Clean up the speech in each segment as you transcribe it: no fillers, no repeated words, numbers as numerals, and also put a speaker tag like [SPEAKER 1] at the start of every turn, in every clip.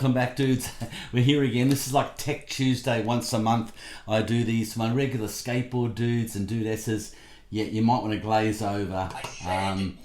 [SPEAKER 1] welcome back, dudes. We're here again. This is like Tech Tuesday. Once a month I do these for my regular skateboard dudes and dudesses. Yeah, you might want to glaze over and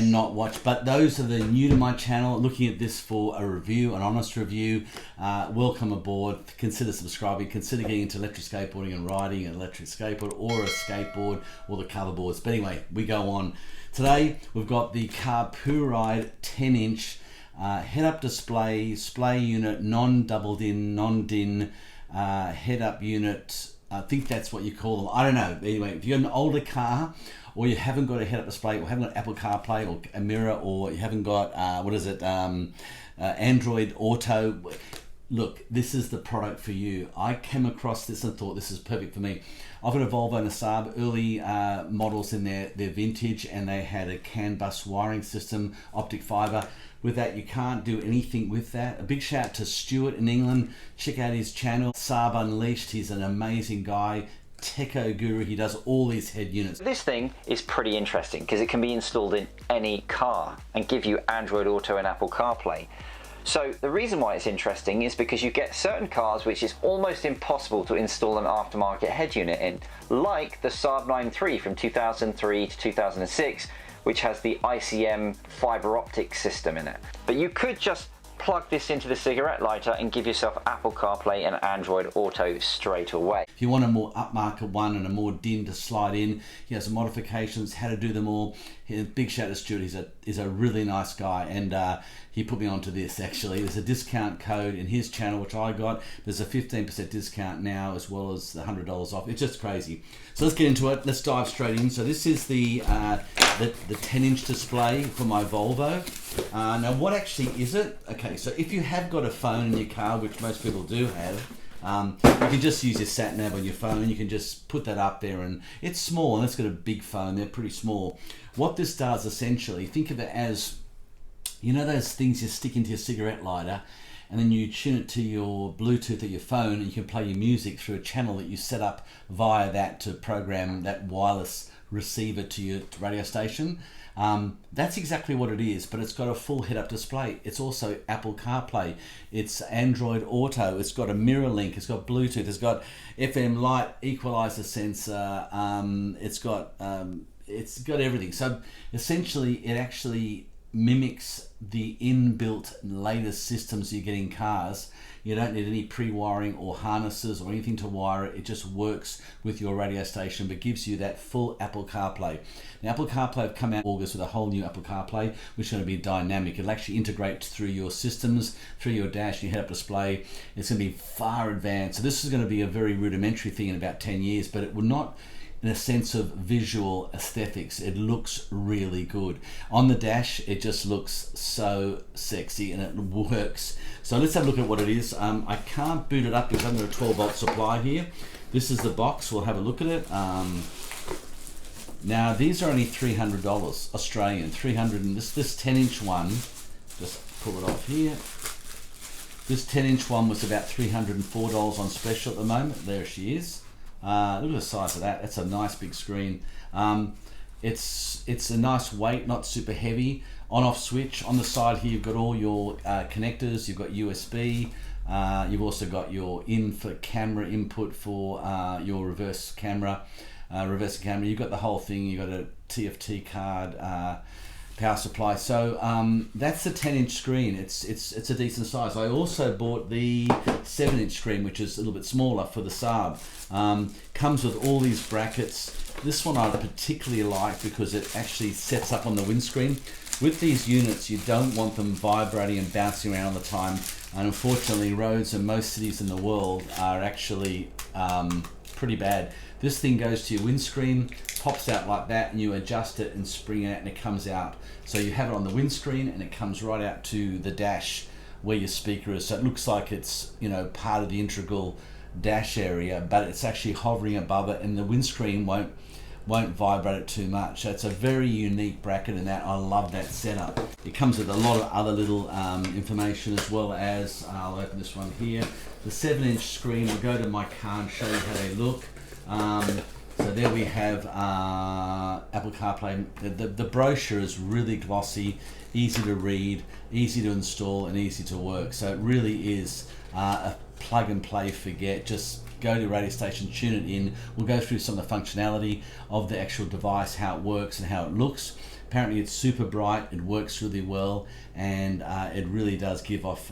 [SPEAKER 1] not watch. But those are the new to my channel, looking at this for a review, an honest review, welcome aboard. Consider subscribing. Consider getting into electric skateboarding and riding an electric skateboard or a skateboard or the coverboards. But anyway, we go on. Today we've got the Carpuride 10-inch head-up display unit, non-doubled in, non-din head-up unit. I think that's what you call them. I don't know. Anyway, if you're an older car or you haven't got a head-up display or haven't got Apple CarPlay or a mirror or you haven't got, Android Auto, look, this is the product for you. I came across this and thought this is perfect for me. I've got a Volvo and a Saab, early models in their vintage, and they had a CAN bus wiring system, optic fiber. With that, you can't do anything with that. A big shout out to Stuart in England. Check out his channel, Saab Unleashed. He's an amazing guy, Techo guru. He does all these head units.
[SPEAKER 2] This thing is pretty interesting because it can be installed in any car and give you Android Auto and Apple CarPlay. So the reason why it's interesting is because you get certain cars which is almost impossible to install an aftermarket head unit in, like the Saab 9-3 from 2003 to 2006, which has the ICM fiber optic system in it. But you could just plug this into the cigarette lighter and give yourself Apple CarPlay and Android Auto straight away.
[SPEAKER 1] If you want a more upmarket one and a more din to slide in, he has modifications, how to do them all. Big shout out to Stuart, he's a really nice guy, and he put me onto this actually. There's a discount code in his channel which I got. There's a 15% discount now as well as the $100 off. It's just crazy. So let's get into it. Let's dive straight in. So this is the 10-inch display for my Volvo. Now what actually is it? Okay, so if you have got a phone in your car, which most people do have, you can just use your sat nav on your phone. You can just put that up there, and it's small, and it's got a big phone. They're pretty small. What this does essentially, think of it as, you know those things you stick into your cigarette lighter and then you tune it to your Bluetooth or your phone, and you can play your music through a channel that you set up via that to program that wireless receiver to your radio station. That's exactly what it is, but it's got a full head-up display. It's also Apple CarPlay, it's Android Auto, it's got a mirror link, it's got Bluetooth, it's got FM light equalizer sensor, it's got everything. So essentially it actually mimics the inbuilt latest systems you get in cars. You don't need any pre-wiring or harnesses or anything to wire it. It just works with your radio station, but gives you that full Apple CarPlay. Now, Apple CarPlay have come out in August with a whole new Apple CarPlay, which is going to be dynamic. It'll actually integrate through your systems, through your dash, your head-up display. It's going to be far advanced. So this is going to be a very rudimentary thing in about 10 years, but it will not, in a sense of visual aesthetics, it looks really good. On the dash, it just looks so sexy and it works. So let's have a look at what it is. I can't boot it up because I've got a 12-volt supply here. This is the box. We'll have a look at it. Now these are only $300 Australian. 300, and this 10-inch one, just pull it off here. This 10-inch one was about $304 on special at the moment. There she is. Look at the size of that. That's a nice big screen. It's a nice weight, not super heavy. On-off switch. On the side here you've got all your connectors. You've got USB. You've also got your for camera input for your reverse camera. You've got the whole thing. You've got a TFT card, power supply. So that's the 10-inch screen. It's a decent size. I also bought the 7-inch screen, which is a little bit smaller, for the Saab. Comes with all these brackets. This one I particularly like because it actually sets up on the windscreen. With these units, you don't want them vibrating and bouncing around all the time. And unfortunately, roads in most cities in the world are actually pretty bad. This thing goes to your windscreen, pops out like that, and you adjust it and spring it, and it comes out. So you have it on the windscreen, and it comes right out to the dash where your speaker is. So it looks like it's, you know, part of the integral dash area, but it's actually hovering above it, and the windscreen won't vibrate it too much. So it's a very unique bracket in that. I love that setup. It comes with a lot of other little information, as well as, I'll open this one here, the 7-inch screen. I'll go to my car and show you how they look. So there we have Apple CarPlay. The brochure is really glossy, easy to read, easy to install, and easy to work. So it really is a plug and play forget. Just go to your radio station, tune it in. We'll go through some of the functionality of the actual device, how it works and how it looks. Apparently it's super bright, it works really well, and it really does give off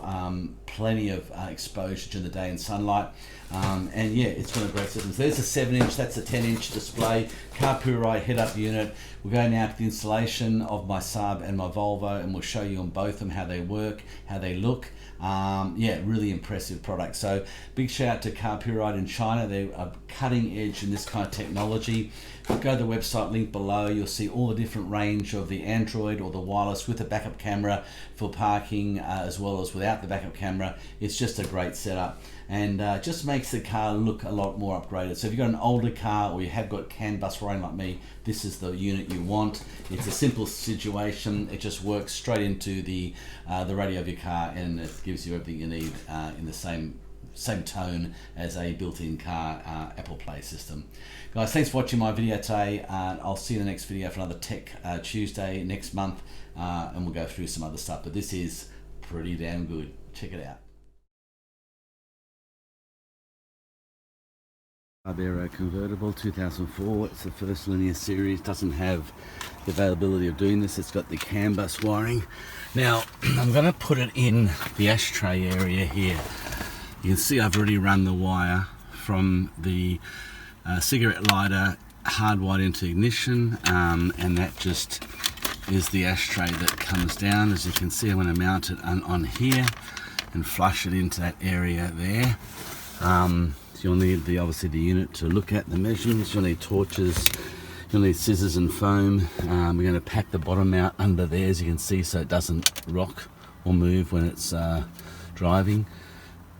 [SPEAKER 1] plenty of exposure during the day in sunlight. And yeah, it's got a great system. So there's a 7-inch, that's a 10-inch display, Carpuride head-up unit. We'll go now to the installation of my Saab and my Volvo, and we'll show you on both of them how they work, how they look. Yeah, really impressive product. So big shout out to Carpuride in China. They are cutting edge in this kind of technology. If you go to the website link below, you'll see all the different range of the Android or the wireless with a backup camera for parking, as well as without the backup camera. It's just a great setup, and just makes the car look a lot more upgraded. So if you've got an older car or you have got CAN bus wiring like me, this is the unit you want. It's a simple situation. It just works straight into the radio of your car, and it gives you everything you need in the same tone as a built-in car Apple Play system. Guys, thanks for watching my video today. I'll see you in the next video for another Tech Tuesday next month, and we'll go through some other stuff, but this is pretty damn good. Check it out. Aero convertible 2004. It's the first linear series. Doesn't have the availability of doing this. It's got the CAN bus wiring. Now I'm going to put it in the ashtray area here. You can see I've already run the wire from the cigarette lighter hardwired into ignition, and that just is the ashtray that comes down. As you can see, I'm going to mount it on here and flush it into that area there. So you'll need obviously the unit to look at the measurements. You'll need torches, you'll need scissors and foam. We're going to pack the bottom out under there, as you can see, so it doesn't rock or move when it's driving.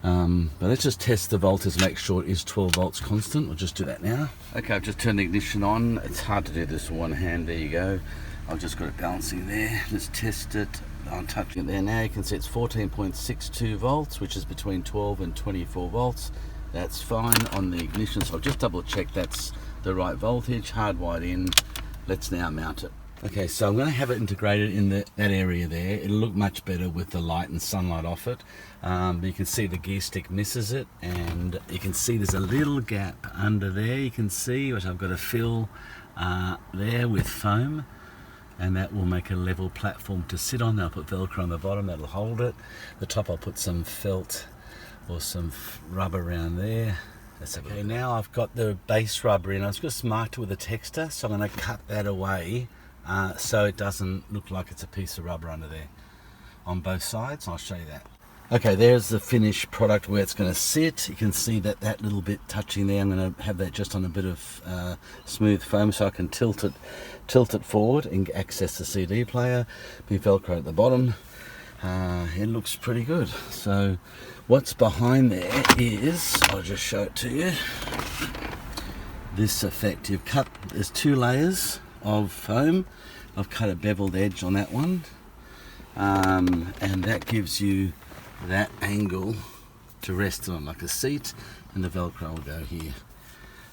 [SPEAKER 1] But let's just test the voltage, make sure it is 12 volts constant. We'll just do that now. Okay, I've just turned the ignition on. It's hard to do this with one hand. There you go. I've just got it balancing there. Let's test it. I'm touching it there now. You can see it's 14.62 volts, which is between 12 and 24 volts. That's fine on the ignition, so I'll just double check that's the right voltage, hardwired in. Let's now mount it. Okay, so I'm going to have it integrated in that area there. It'll look much better with the light and sunlight off it. But you can see the gear stick misses it, and you can see there's a little gap under there, you can see, which I've got to fill there with foam, and that will make a level platform to sit on. I'll put Velcro on the bottom, that'll hold it. The top I'll put some felt or some rubber around there. Okay, now I've got the base rubber in. I was just marked it with a texter, so I'm going to cut that away so it doesn't look like it's a piece of rubber under there on both sides. I'll show you that. Okay, there's the finished product where it's going to sit. You can see that little bit touching there. I'm going to have that just on a bit of smooth foam so I can tilt it forward and access the CD player. Be Velcro at the bottom. It looks pretty good. So what's behind there is, I'll just show it to you, this effect. You've cut, there's 2 layers of foam. I've cut a beveled edge on that one, and that gives you that angle to rest on, like a seat, and the Velcro will go here.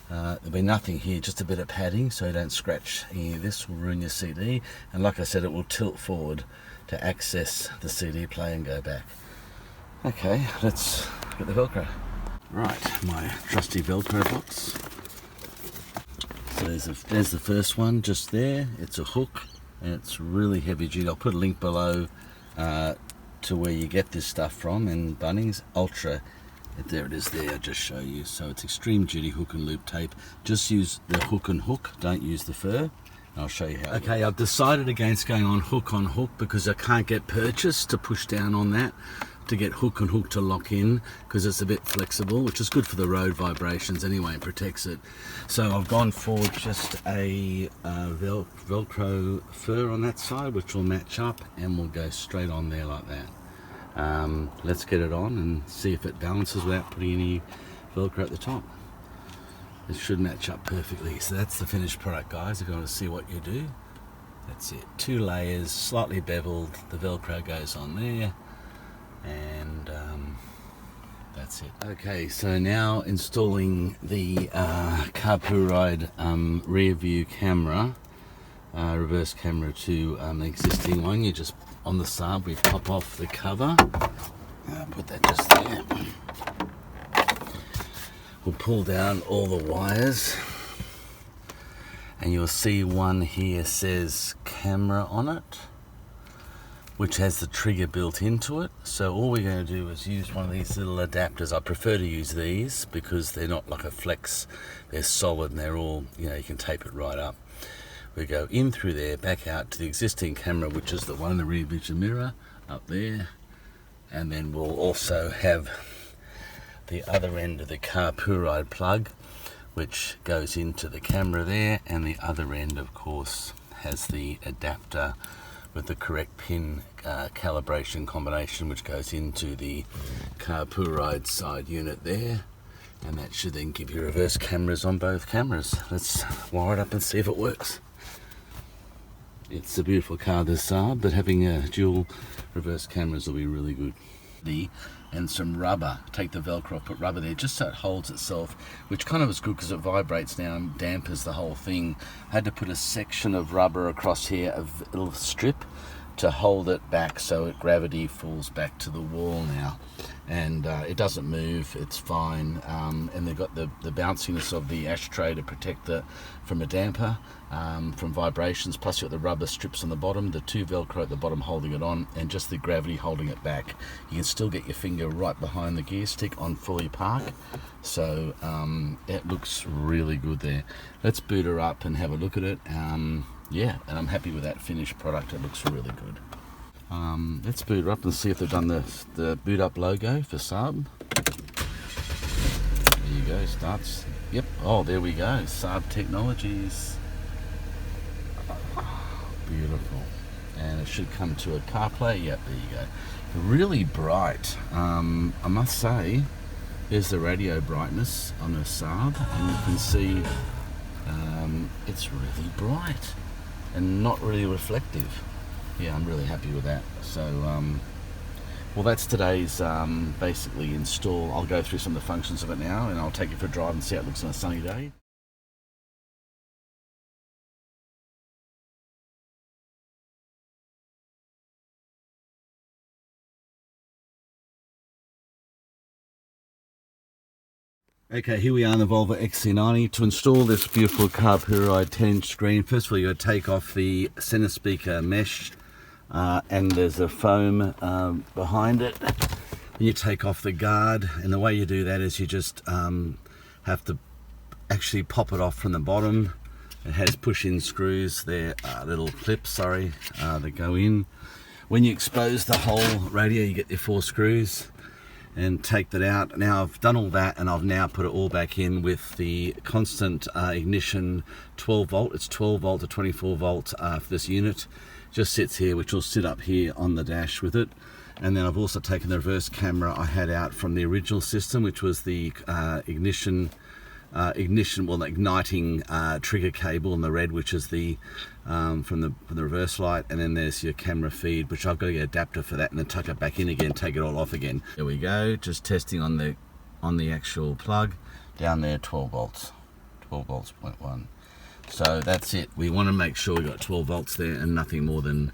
[SPEAKER 1] There'll be nothing here, just a bit of padding so you don't scratch any of this, will ruin your CD. And like I said, it will tilt forward to access the CD player and go back. Okay, let's get the Velcro. Right, my trusty Velcro box. So there's the first one just there. It's a hook and it's really heavy duty. I'll put a link below to where you get this stuff from in Bunnings. Ultra, there it is there, I'll just show you. So it's extreme duty hook and loop tape. Just use the hook and hook, don't use the fur. I'll show you how. Okay, I've decided against going on hook because I can't get purchase to push down on that to get hook and hook to lock in, because it's a bit flexible, which is good for the road vibrations anyway, and protects it. So I've gone for just a Velcro fur on that side, which will match up and will go straight on there like that. Let's get it on and see if it balances without putting any Velcro at the top. It should match up perfectly. So that's the finished product, guys. If you want to see what you do, that's it. 2 layers, slightly beveled, the Velcro goes on there, and that's it. Okay, so now installing the Carpuride rear view camera, reverse camera to the existing one. You just, on the Saab, we pop off the cover. Put that just there. We'll pull down all the wires, and you'll see one here says camera on it, which has the trigger built into it. So all we're going to do is use one of these little adapters. I prefer to use these because they're not like a flex, they're solid and they're all, you know, you can tape it right up. We go in through there, back out to the existing camera, which is the one in the rear vision mirror up there, and then we'll also have the other end of the Carpuride plug, which goes into the camera there, and the other end of course has the adapter with the correct pin calibration combination, which goes into the Carpuride side unit there, and that should then give you reverse cameras on both cameras. Let's wire it up and see if it works. It's a beautiful car, the Saab, but having dual reverse cameras will be really good. And some rubber, take the Velcro, put rubber there just so it holds itself, which kind of is good because it vibrates now and dampers the whole thing. I had to put a section of rubber across here, a little strip, to hold it back so gravity falls back to the wall now, and it doesn't move, it's fine. And they've got the bounciness of the ashtray to protect it from a damper, from vibrations, plus you've got the rubber strips on the bottom, the two Velcro at the bottom holding it on, and just the gravity holding it back. You can still get your finger right behind the gear stick on fully park, so it looks really good there. Let's boot her up and have a look at it. Yeah, and I'm happy with that finished product. It looks really good. Let's boot her up and see if they've done the boot up logo for Saab. There you go, starts. Yep, oh, there we go, Saab Technologies. Beautiful. And it should come to a CarPlay. Yep, there you go. Really bright. I must say, there's the radio brightness on a Saab, and you can see it's really bright and not really reflective. Yeah, I'm really happy with that. So well, that's today's basically install. I'll go through some of the functions of it now, and I'll take it for a drive and see how it looks on a sunny day. Okay, here we are in the Volvo XC90. To install this beautiful Carpuride 10-inch screen, first of all, you got to take off the center speaker mesh, and there's a foam behind it. You take off the guard, and the way you do that is you just have to actually pop it off from the bottom. It has push-in screws, they're little clips, that go in. When you expose the whole radio, you get your 4 screws. And take that out. Now I've done all that, and I've now put it all back in with the constant ignition 12 volt. It's 12 volt to 24 volt for this unit. Just sits here, which will sit up here on the dash with it. And then I've also taken the reverse camera I had out from the original system, which was the igniting trigger cable in the red, which is the from the reverse light, and then there's your camera feed, which I've got to get an adapter for that, and then tuck it back in again, take it all off again. There we go, just testing on the actual plug down there, 12 volts 0.1. So that's it. We want to make sure we got 12 volts there and nothing more than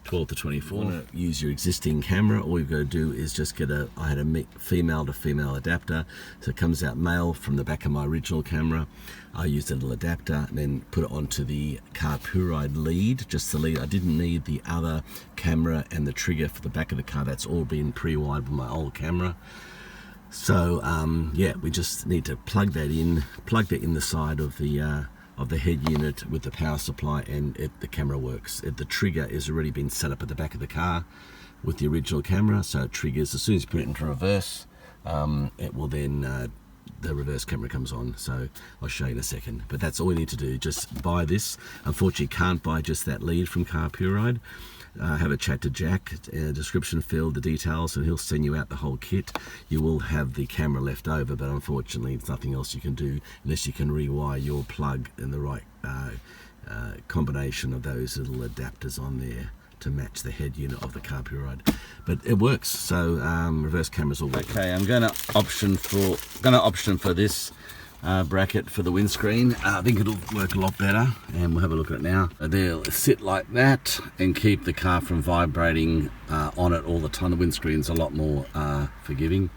[SPEAKER 1] 12 to 24. To use your existing camera, all we've got to do is just get I had a female to female adapter, so it comes out male from the back of my original camera. I used a little adapter and then put it onto the Carpuride lead, just the lead. I didn't need the other camera and the trigger for the back of the car. That's all been pre-wired with my old camera. So yeah, we just need to plug that in the side of the head unit with the power supply, and the camera works. The trigger is already been set up at the back of the car with the original camera, so it triggers as soon as you put it into reverse. It will then the reverse camera comes on, so I'll show you in a second. But that's all we need to do, just buy this. Unfortunately, can't buy just that lead from Carpuride. Have a chat to Jack, description field, the details, and he'll send you out the whole kit. You will have the camera left over, but unfortunately there's nothing else you can do unless you can rewire your plug in the right combination of those little adapters on there to match the head unit of the Carpuride, but it works. So reverse cameras all work. Okay, I'm going to option for this bracket for the windscreen. I think it'll work a lot better, and we'll have a look at it now. They'll sit like that and keep the car from vibrating on it all the time. The windscreen's a lot more forgiving.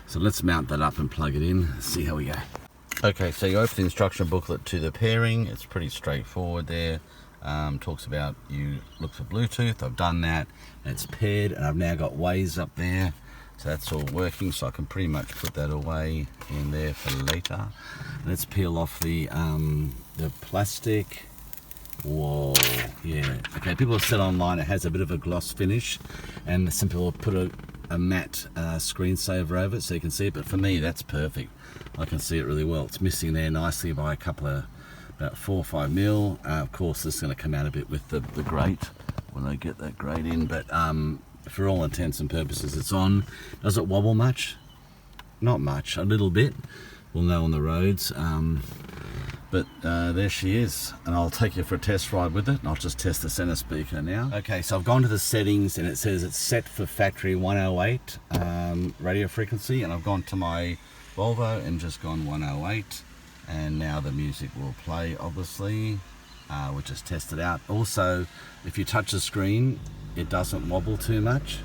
[SPEAKER 1] So let's mount that up and plug it in, see how we go. Okay, so you open the instruction booklet to the pairing. It's pretty straightforward there. Talks about you look for Bluetooth. I've done that, and it's paired, and I've now got Waze up there. So that's all working, so I can pretty much put that away in there for later. Let's peel off the plastic. Whoa, yeah. Okay, people have said online it has a bit of a gloss finish, and some people have put a matte screensaver over it so you can see it, but for me that's perfect. I can see it really well. It's missing there nicely by a couple of, about 4 or 5 mil. Of course this is going to come out a bit with the grate when I get that grate in, but for all intents and purposes it's on. Does it wobble much? Not much, a little bit. We'll know on the roads. But there she is, and I'll take you for a test ride with it, and I'll just test the center speaker now. Okay, so I've gone to the settings, and it says it's set for factory 108 radio frequency, and I've gone to my Volvo and just gone 108, and now the music will play, obviously. We'll just test it out. Also, if you touch the screen, it doesn't wobble too much.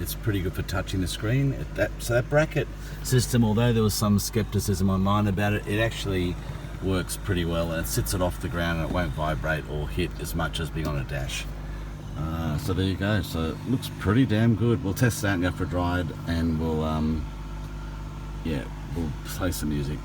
[SPEAKER 1] It's pretty good for touching the screen. So that bracket system, although there was some skepticism online about it, it actually works pretty well, and it sits it off the ground and it won't vibrate or hit as much as being on a dash. So there you go. So it looks pretty damn good. We'll test that and go for a ride, and we'll we'll play some music.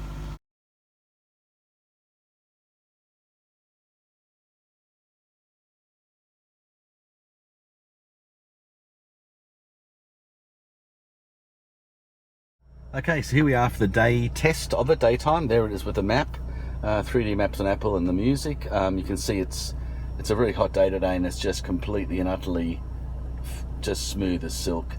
[SPEAKER 1] Okay, so here we are for the day test of it, daytime. There it is with the map, 3D maps on Apple and the music. You can see it's a really hot day today, and it's just completely and utterly just smooth as silk.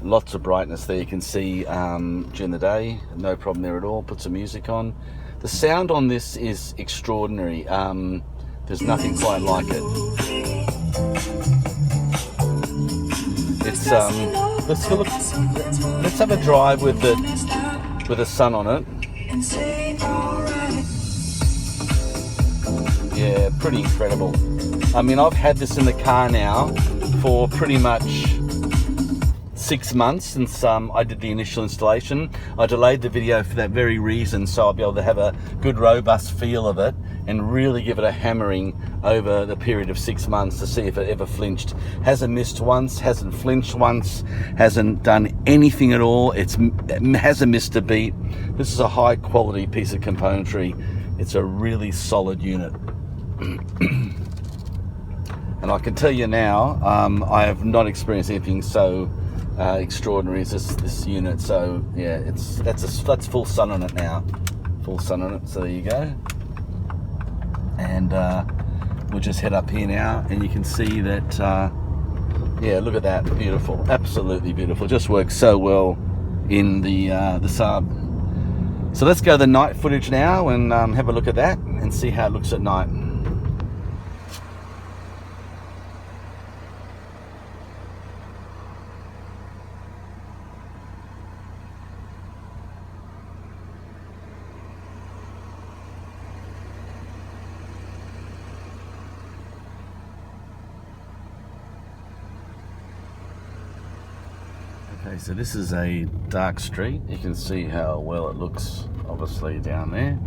[SPEAKER 1] Lots of brightness there, you can see during the day, no problem there at all. Put some music on. The sound on this is extraordinary. There's nothing quite like it. It's let's have a drive with the sun on it. Yeah, pretty incredible. I mean, I've had this in the car now for pretty much 6 months since I did the initial installation. I delayed the video for that very reason, so I'll be able to have a good robust feel of it and really give it a hammering over the period of 6 months to see if it ever flinched. Hasn't missed once, hasn't flinched once, hasn't done anything at all. It hasn't missed a beat. This is a high quality piece of componentry. It's a really solid unit. And I can tell you now, I have not experienced anything so extraordinary as this unit. So yeah, that's full sun on it now. Full sun on it, so there you go. And we'll just head up here now, and you can see that yeah, look at that, beautiful, absolutely beautiful. Just works so well in the Saab. So let's go to the night footage now and have a look at that and see how it looks at night. Okay, so this is a dark street. You can see how well it looks, obviously, down there.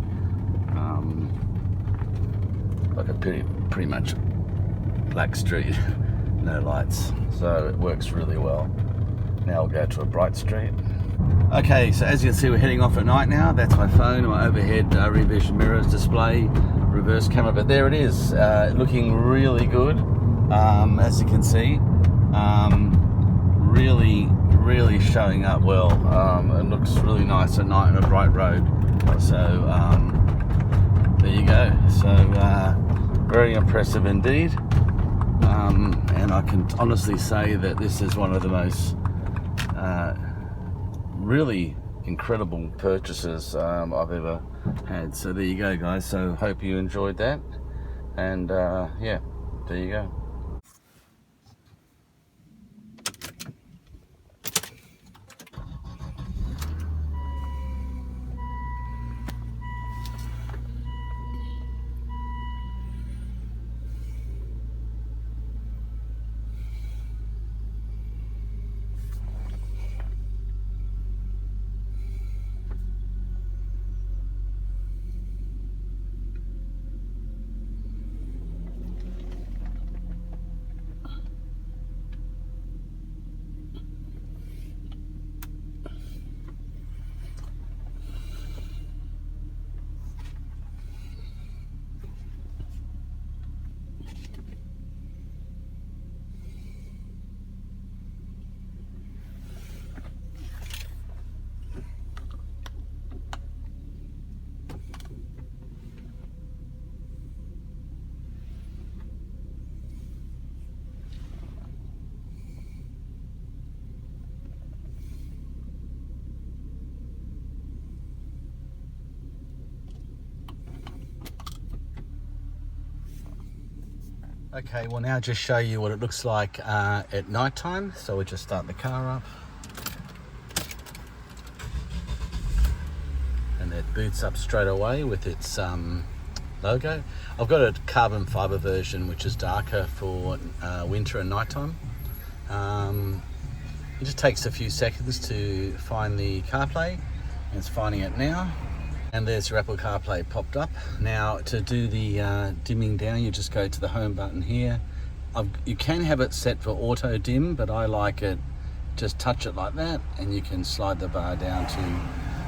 [SPEAKER 1] Like a pretty much black street, no lights. So it works really well. Now we'll go to a bright street. Okay, so as you can see, we're heading off at night now. That's my phone, my overhead rear vision mirrors display, reverse camera. But there it is, looking really good, as you can see. Really showing up well. It looks really nice at night on a bright road. So there you go. So very impressive indeed. And I can honestly say that this is one of the most really incredible purchases I've ever had. So there you go, guys. So hope you enjoyed that. And yeah, there you go. Okay, we'll now just show you what it looks like at night time. So we'll just start the car up. And it boots up straight away with its logo. I've got a carbon fibre version which is darker for winter and nighttime. It just takes a few seconds to find the CarPlay, and it's finding it now. And there's your Apple CarPlay popped up. Now to do the dimming down, you just go to the home button here. You can have it set for auto dim, but I like it, just touch it like that, and you can slide the bar down to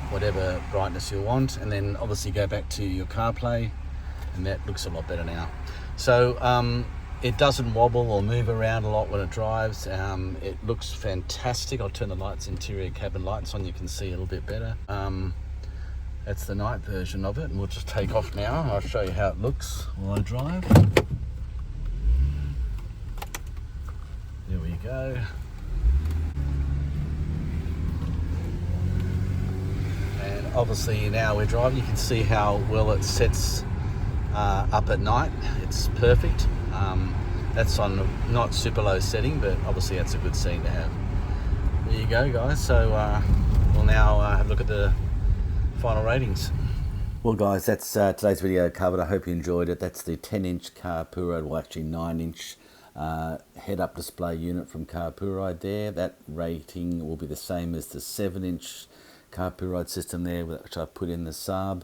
[SPEAKER 1] whatever brightness you want, and then obviously go back to your CarPlay, and that looks a lot better now. So it doesn't wobble or move around a lot when it drives. It looks fantastic. I'll turn the lights, interior cabin lights on, you can see a little bit better. That's the night version of it, and we'll just take off now. I'll show you how it looks while I drive. There we go. And obviously now we're driving, you can see how well it sets up at night. It's perfect. That's on not super low setting, but obviously that's a good setting to have. There you go, guys. So we'll now have a look at the final ratings. Well guys, that's today's video covered. I hope you enjoyed it. That's the 10-inch Carpuride, well actually 9-inch head-up display unit from Carpuride there. That rating will be the same as the 7-inch Carpuride system there, which I put in the Saab.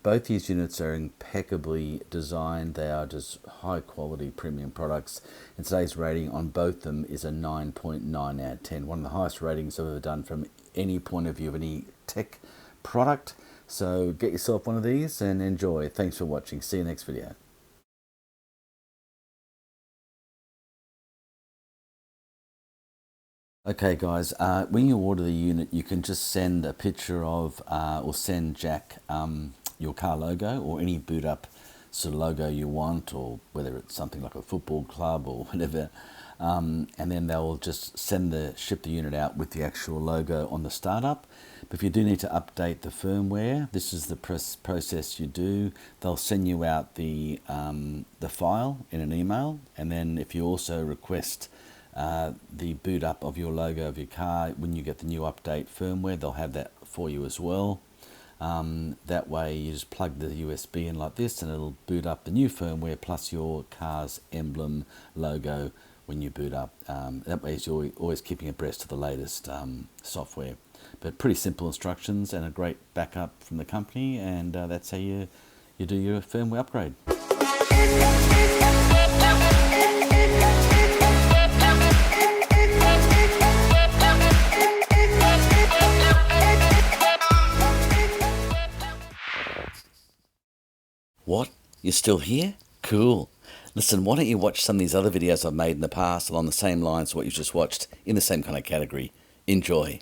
[SPEAKER 1] Both these units are impeccably designed. They are just high quality premium products, and today's rating on both of them is a 9.9 out of 10. One of the highest ratings I've ever done from any point of view of any tech product. So get yourself one of these and enjoy. Thanks for watching. See you next video. Okay guys, when you order the unit, you can just send a picture of or send Jack your car logo or any boot up sort of logo you want, or whether it's something like a football club or whatever, and then they'll just ship the unit out with the actual logo on the startup. But if you do need to update the firmware, this is the process you do. They'll send you out the file in an email, and then if you also request the boot up of your logo of your car, when you get the new update firmware, they'll have that for you as well. That way you just plug the USB in like this, and it'll boot up the new firmware plus your car's emblem logo when you boot up. That way you're always keeping abreast of the latest software. But pretty simple instructions and a great backup from the company, and that's how you do your firmware upgrade. What? You're still here? Cool. Listen, why don't you watch some of these other videos I've made in the past along the same lines as what you just watched, in the same kind of category. Enjoy.